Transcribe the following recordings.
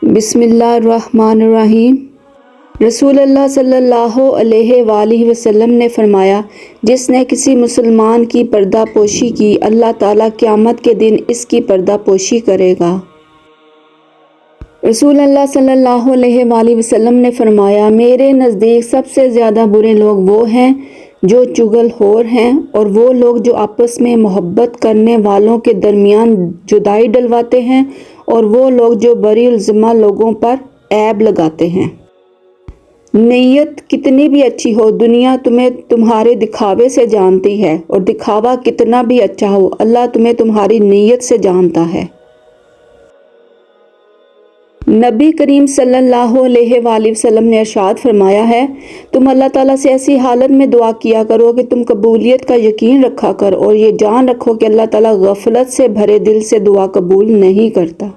بسم اللہ الرحمن الرحیم۔ رسول اللہ صلی اللہ علیہ وآلہ وسلم نے فرمایا، جس نے کسی مسلمان کی پردہ پوشی کی، اللہ تعالیٰ قیامت کے دن اس کی پردہ پوشی کرے گا۔ رسول اللہ صلی اللہ علیہ وآلہ وسلم نے فرمایا، میرے نزدیک سب سے زیادہ برے لوگ وہ ہیں جو چغل خور ہیں، اور وہ لوگ جو آپس میں محبت کرنے والوں کے درمیان جدائی ڈلواتے ہیں، اور وہ لوگ جو بری الذمہ لوگوں پر عیب لگاتے ہیں۔ نیت کتنی بھی اچھی ہو، دنیا تمہیں تمہارے دکھاوے سے جانتی ہے، اور دکھاوا کتنا بھی اچھا ہو، اللہ تمہیں تمہاری نیت سے جانتا ہے۔ نبی کریم صلی اللہ علیہ وآلہ وسلم نے ارشاد فرمایا ہے، تم اللہ تعالیٰ سے ایسی حالت میں دعا کیا کرو کہ تم قبولیت کا یقین رکھا کر، اور یہ جان رکھو کہ اللہ تعالیٰ غفلت سے بھرے دل سے دعا قبول نہیں کرتا۔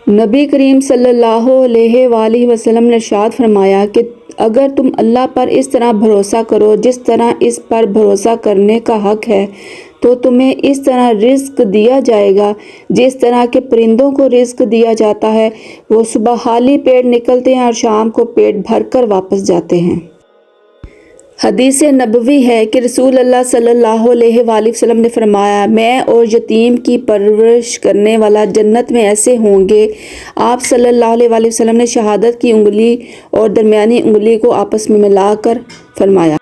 نبی کریم صلی اللہ علیہ وآلہ وسلم نے ارشاد فرمایا کہ اگر تم اللہ پر اس طرح بھروسہ کرو جس طرح اس پر بھروسہ کرنے کا حق ہے، تو تمہیں اس طرح رزق دیا جائے گا جس طرح کے پرندوں کو رزق دیا جاتا ہے، وہ صبح خالی پیٹ نکلتے ہیں اور شام کو پیٹ بھر کر واپس جاتے ہیں۔ حدیث نبوی ہے کہ رسول اللہ صلی اللہ علیہ وآلہ وسلم نے فرمایا، میں اور یتیم کی پرورش کرنے والا جنت میں ایسے ہوں گے۔ آپ صلی اللہ علیہ وآلہ وسلم نے شہادت کی انگلی اور درمیانی انگلی کو آپس میں ملا کر فرمایا۔